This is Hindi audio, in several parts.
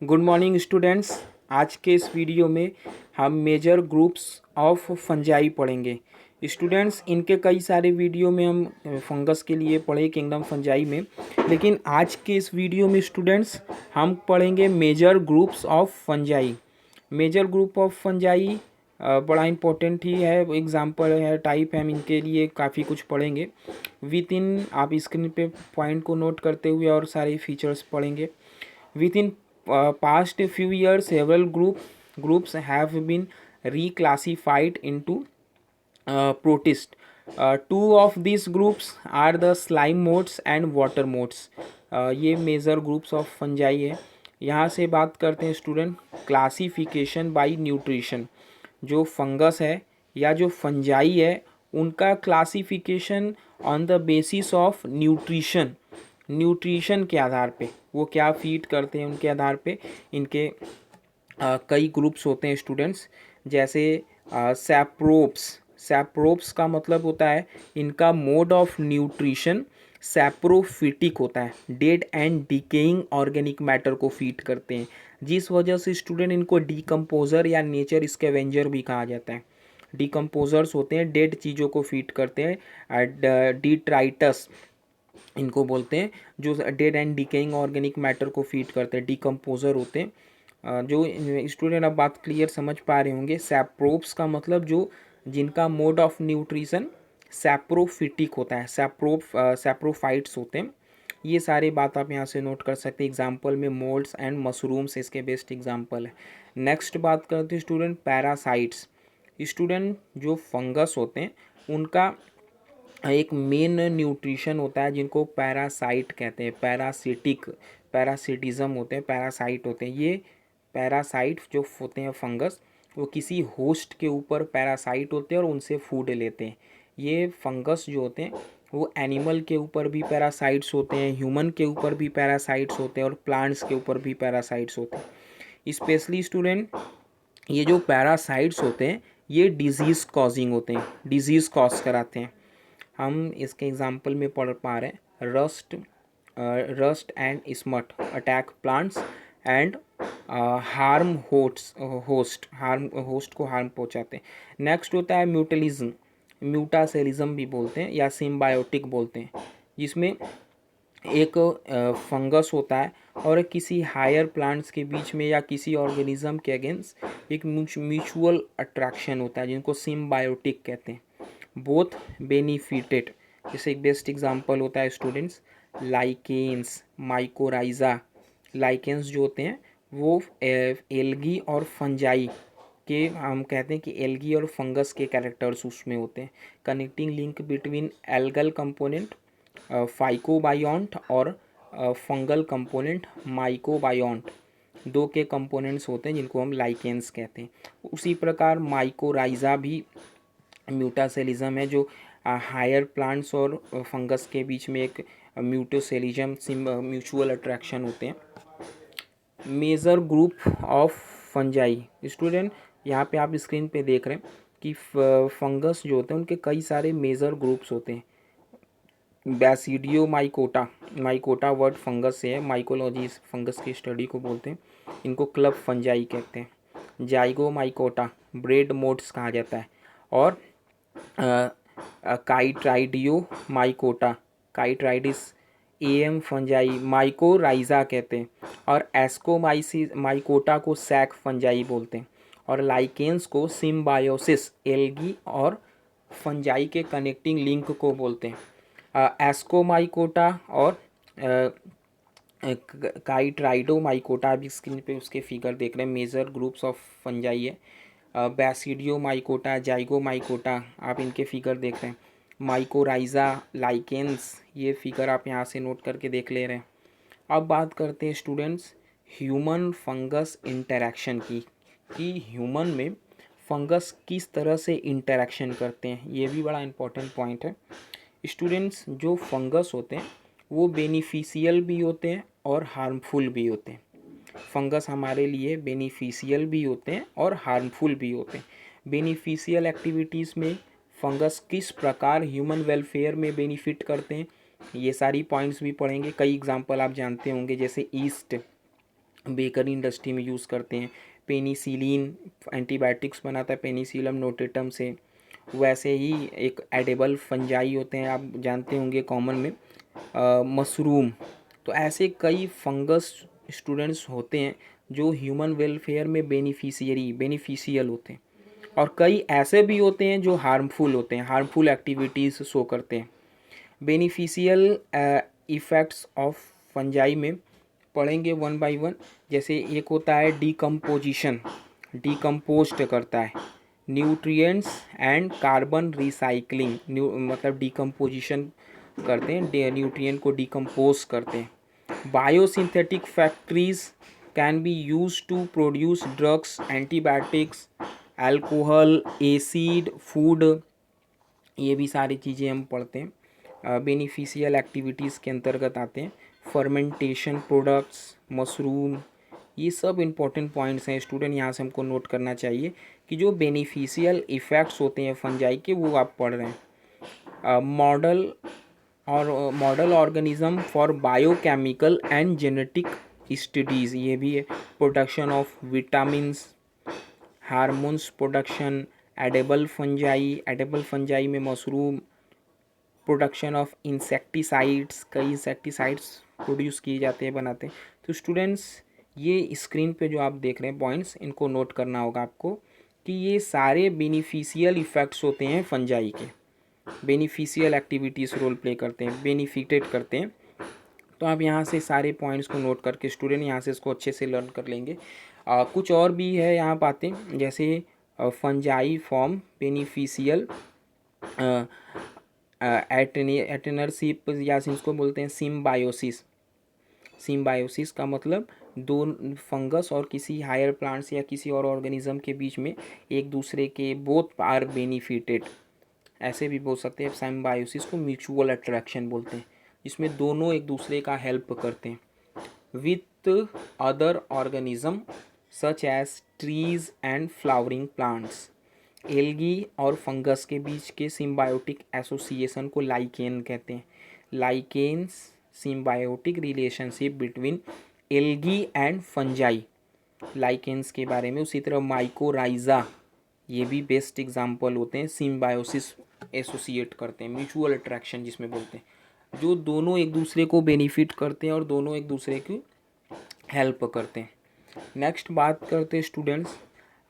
Good morning students. आज के इस वीडियो में हम मेजर ग्रुप्स ऑफ फंजाई पढ़ेंगे। स्टूडेंट्स, इनके कई सारे वीडियो में हम फंगस के लिए पढ़े किंगडम फंजाई में, लेकिन आज के इस वीडियो में स्टूडेंट्स हम पढ़ेंगे major groups of fungi. Major group of fungi बड़ा इंपॉर्टेंट ही है, एग्जाम्पल है, टाइप है, हम इनके लिए काफ़ी कुछ पढ़ेंगे। विद इन आप स्क्रीन पे पॉइंट को नोट करते हुए और सारे फीचर्स पढ़ेंगे। With in past few years several groups have been reclassified into protist. Two of these groups are the slime modes and water modes. ये मेजर ग्रुप्स ऑफ फंजाई है। यहाँ से बात करते हैं स्टूडेंट क्लासिफिकेशन बाय न्यूट्रिशन। जो फंगस है या जो फंजाई है उनका classification on the basis of nutrition. Nutrition के आधार पे वो क्या फीड करते हैं उनके आधार पे इनके कई ग्रुप्स होते हैं स्टूडेंट्स। जैसे सैप्रोप्स। सैप्रोप्स का मतलब होता है इनका मोड ऑफ न्यूट्रिशन सैप्रोफिटिक होता है, dead and decaying organic matter को फीड करते हैं, जिस वजह से स्टूडेंट इनको डीकम्पोजर या नेचर स्कैवेंजर भी कहा जाता है। डीकम्पोजर्स होते हैं, डेड चीज़ों को फीड करते हैं। डिट्राइटस इनको बोलते हैं, जो dead and decaying organic matter को फीड करते हैं, डीकम्पोजर होते हैं। जो स्टूडेंट अब बात क्लियर समझ पा रहे होंगे। सैप्रोप्स का मतलब जो जिनका मोड ऑफ न्यूट्रिशन सैप्रोफिटिक होता है, सैप्रोफाइट्स होते हैं। ये सारे बात आप यहाँ से नोट कर सकते हैं। एग्जाम्पल में मोल्ड्स एंड मशरूम्स इसके बेस्ट एग्जाम्पल है। नेक्स्ट बात करते हैं स्टूडेंट पैरासाइट्स। स्टूडेंट जो फंगस होते हैं उनका एक मेन न्यूट्रिशन होता है जिनको पैरासाइट कहते हैं। पैरासिटिज्म होते हैं, पैरासाइट होते हैं। ये पैरासाइट जो होते हैं फंगस, वो किसी होस्ट के ऊपर पैरासाइट होते हैं और उनसे फूड लेते हैं। ये फंगस जो होते हैं वो एनिमल के ऊपर भी पैरासाइट्स होते हैं, ह्यूमन के ऊपर भी पैरासाइट्स होते हैं और प्लांट्स के ऊपर भी पैरासाइट्स होते हैं। स्पेशली स्टूडेंट ये जो पैरासाइट्स होते हैं ये डिजीज़ कॉजिंग होते हैं, डिजीज़ कॉज कराते हैं। हम इसके एग्जाम्पल में पढ़ पा रहे हैं rust and smut attack plants and harm host को हार्म पहुंचाते हैं। नेक्स्ट होता है म्यूटलिज्म, म्यूटासेलिज्म भी बोलते हैं या सिम्बायोटिक बोलते हैं, जिसमें एक फंगस होता है और किसी हायर प्लांट्स के बीच में या किसी ऑर्गेनिज्म के अगेंस्ट एक म्यूचुअल अट्रैक्शन होता है, जिनको सिम्बायोटिक कहते हैं। Both benefited. जैसे एक बेस्ट एग्जांपल होता है स्टूडेंट्स लाइकेन्स, माइकोराइजा। लाइकेन्स जो होते हैं वो एल्गी और फंजाई के, हम कहते हैं कि एल्गी और फंगस के कैरेक्टर्स उसमें होते हैं। Connecting link between algal component phycobiont और फंगल कंपोनेंट माइकोबायोंट, दो के कंपोनेंट्स होते हैं जिनको हम लाइकेन्स कहते हैं। उसी प्रकार माइकोराइजा भी म्यूटासेलिज्म है, जो हायर प्लांट्स और फंगस के बीच में एक म्यूटोसेलिज्म म्यूचुअल अट्रैक्शन होते हैं। Major group of fungi. Student यहाँ पे आप स्क्रीन पे देख रहे हैं कि फंगस जो होते हैं उनके कई सारे मेजर ग्रुप्स होते हैं। बैसिडियो माइकोटा, माइकोटा वर्ड फंगस से है, माइकोलॉजी इस फंगस की स्टडी को बोलते हैं। इनको क्लब फंजाई कहते हैं। जाइगो माइकोटा ब्रेड मोड्स कहा जाता है। और काइट्राइडियो माइकोटा, काइट्राइडिस एम फंजाई माइकोराइजा कहते हैं। और एस्कोमाइसिस माइकोटा को सैक फंजाई बोलते हैं। और लाइकेन्स को सिम्बायोसिस एल्गी और फंजाई के कनेक्टिंग लिंक को बोलते हैं। एस्कोमाइकोटा और काइट्राइडोमाइकोटा भी स्क्रीन पे उसके फिगर देख रहे हैं, मेजर ग्रुप्स ऑफ फंजाई है। बैसिडियो माइकोटा, जाइगो माइकोटा, आप इनके फिगर देख रहे हैं। माइकोराइजा, लाइकेन्स, ये फिगर आप यहाँ से नोट करके देख ले रहे हैं। अब बात करते हैं स्टूडेंट्स ह्यूमन फंगस इंटरेक्शन की, कि ह्यूमन में फंगस किस तरह से इंटरेक्शन करते हैं। ये भी बड़ा इंपॉर्टेंट पॉइंट है। स्टूडेंट्स जो फंगस होते हैं वो बेनिफिशियल भी होते हैं और हार्मफुल भी होते हैं। फंगस हमारे लिए बेनिफिशियल भी होते हैं और हार्मफुल भी होते हैं। बेनिफिशियल एक्टिविटीज़ में फंगस किस प्रकार ह्यूमन वेलफेयर में बेनिफिट करते हैं, ये सारी पॉइंट्स भी पढ़ेंगे। कई एग्जांपल आप जानते होंगे, जैसे ईस्ट बेकरी इंडस्ट्री में यूज़ करते हैं। पेनिसिलिन एंटीबायोटिक्स बनाता है पेनिसिलम नोटेटम से। वैसे ही एक एडेबल फंजाई होते हैं, आप जानते होंगे कॉमन में, मशरूम। तो ऐसे कई फंगस स्टूडेंट्स होते हैं जो ह्यूमन वेलफेयर में बेनिफिशियल होते हैं, और कई ऐसे भी होते हैं जो हार्मफुल होते हैं, हार्मफुल एक्टिविटीज़ शो करते हैं। बेनिफिशियल इफ़ेक्ट्स ऑफ फंजाई में पढ़ेंगे वन बाय वन। जैसे एक होता है डीकम्पोजिशन, डीकम्पोस्ट करता है। न्यूट्रिएंट्स एंड कार्बन रिसाइकलिंग, मतलब डीकम्पोजिशन करते हैं, न्यूट्रिएंट को डीकम्पोज करते हैं। Biosynthetic factories can be use to produce drugs, antibiotics, alcohol, acid, food, ये भी सारी चीज़ें हम पढ़ते हैं। बेनिफिशियल एक्टिविटीज़ के अंतर्गत आते हैं। फर्मेंटेशन प्रोडक्ट्स, मशरूम, ये सब इम्पोर्टेंट पॉइंट्स हैं स्टूडेंट, यहाँ से हमको नोट करना चाहिए कि जो बेनिफिशियल इफ़ेक्ट्स होते हैं फंजाई के, वो आप पढ़ रहे हैं। Model organism for biochemical and genetic studies, ये भी है। Production of vitamins, hormones production, edible fungi में मशरूम, प्रोडक्शन ऑफ इंसेक्टिसाइड्स, कई इंसेक्टिसाइड्स प्रोड्यूस किए जाते हैं, बनाते हैं। तो स्टूडेंट्स, ये स्क्रीन पे जो आप देख रहे हैं पॉइंट्स, इनको नोट करना होगा आपको कि ये सारे बेनिफिशियल इफ़ेक्ट्स होते हैं फंजाई के, बेनिफिशियल एक्टिविटीज़ रोल प्ले करते हैं, बेनिफिटेड करते हैं। तो आप यहाँ से सारे पॉइंट्स को नोट करके स्टूडेंट यहाँ से इसको अच्छे से लर्न कर लेंगे। कुछ और भी है यहाँ बातें, जैसे फंजाई फॉर्म बेनिफिशियल एटनरशिप, या इसको बोलते हैं सिम्बायोसिस। सिम्बायोसिस का मतलब दो फंगस और किसी हायर प्लांट्स या किसी और ऑर्गेनिज्म के बीच में एक दूसरे के बोथ आर बेनिफिटेड, ऐसे भी बोल सकते हैं। सिम्बायोसिस को म्यूचुअल अट्रैक्शन बोलते हैं, इसमें दोनों एक दूसरे का हेल्प करते हैं with other organism such as trees and flowering plants. Algae और फंगस के बीच के सिम्बायोटिक एसोसिएशन को लाइकेन कहते हैं। Lichens symbiotic relationship between algae and fungi, lichens के बारे में। उसी तरह माइकोराइजा, ये भी बेस्ट एग्जाम्पल होते हैं, सिम्बायोसिस एसोसिएट करते हैं, म्यूचुअल अट्रैक्शन जिसमें बोलते हैं, जो दोनों एक दूसरे को बेनिफिट करते हैं और दोनों एक दूसरे की हेल्प करते हैं। नेक्स्ट बात करते हैं स्टूडेंट्स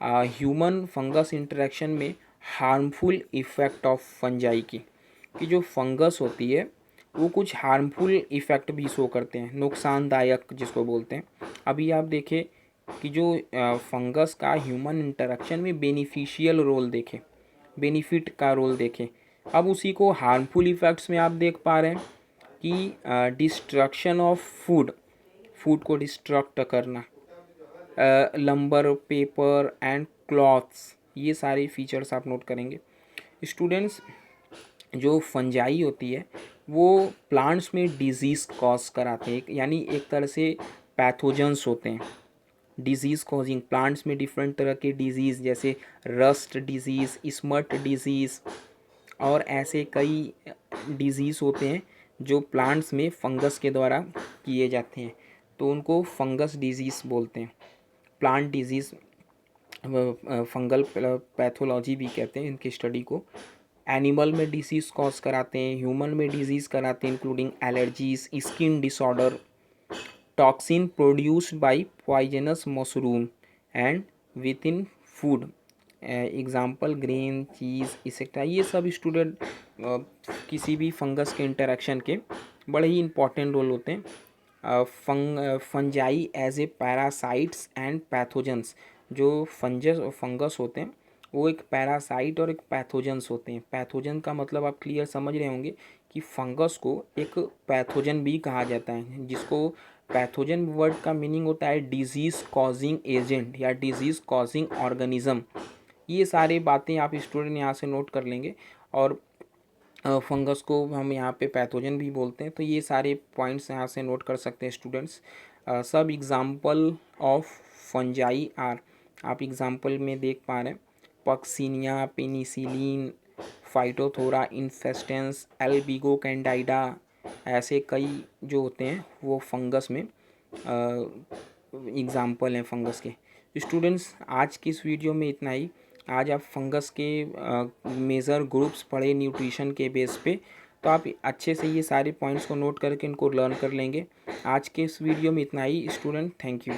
ह्यूमन फंगस इंटरेक्शन में हार्मफुल इफ़ेक्ट ऑफ फंजाई की, कि जो फंगस होती है वो कुछ हार्मफुल इफ़ेक्ट भी शो करते हैं, नुकसानदायक जिसको बोलते हैं। अभी आप देखें कि जो फंगस का ह्यूमन इंटरेक्शन में बेनिफिशियल रोल देखें, बेनिफिट का रोल देखें, अब उसी को हार्मफुल इफ़ेक्ट्स में आप देख पा रहे हैं कि डिस्ट्रक्शन ऑफ फूड, फूड को डिस्ट्रक्ट करना, लंबर, पेपर एंड क्लॉथ्स, ये सारे फीचर्स आप नोट करेंगे। स्टूडेंट्स, जो फंजाई होती है वो प्लांट्स में डिजीज़ कॉज कराते हैं, यानी एक तरह से पैथोजेंस होते हैं, डिजीज़ कॉजिंग। प्लांट्स में डिफरेंट तरह के डिजीज़ जैसे रस्ट डिजीज़, स्मट डिजीज़ और ऐसे कई डिजीज़ होते हैं जो प्लांट्स में फंगस के द्वारा किए जाते हैं, तो उनको फंगस डिजीज़ बोलते हैं। प्लांट डिजीज़, फंगल पैथोलॉजी भी कहते हैं इनकी स्टडी को। एनिमल में डिसीज़ कॉज कराते हैं, ह्यूमन में डिजीज़ कराते हैं, including allergies, skin disorder, toxin produced by poisonous mushroom and with in food, example grain, cheese, etcetera. ये सब स्टूडेंट किसी भी फंगस के इंटरेक्शन के बड़े ही इंपॉर्टेंट रोल होते हैं। Fungi as a parasites and pathogens, जो फंगस होते हैं वो एक पैरासाइट और एक पैथोजेंस होते हैं। पैथोजन का मतलब आप क्लियर समझ रहे होंगे कि फंगस को एक पैथोजन भी कहा जाता है, जिसको पैथोजन वर्ड का मीनिंग होता है डिजीज़ कॉजिंग एजेंट या डिजीज़ कॉजिंग ऑर्गेनिज्म। ये सारी बातें आप स्टूडेंट यहाँ से नोट कर लेंगे, और फंगस को हम यहाँ पे पैथोजन भी बोलते हैं, तो ये सारे पॉइंट्स यहाँ से नोट कर सकते हैं स्टूडेंट्स। सब एग्जाम्पल ऑफ फंजाई आर, आप एग्जाम्पल में देख पा रहे हैं, Puccinia, penicillin, Phytophthora infestans, Albugo Candida, ऐसे कई जो होते हैं वो फंगस में एग्ज़ाम्पल हैं फंगस के। स्टूडेंट्स आज की इस वीडियो में इतना ही। आज आप फंगस के मेजर ग्रुप्स पढ़े न्यूट्रिशन के बेस पे, तो आप अच्छे से ये सारे पॉइंट्स को नोट करके इनको लर्न कर लेंगे। आज के इस वीडियो में इतना ही स्टूडेंट, थैंक यू।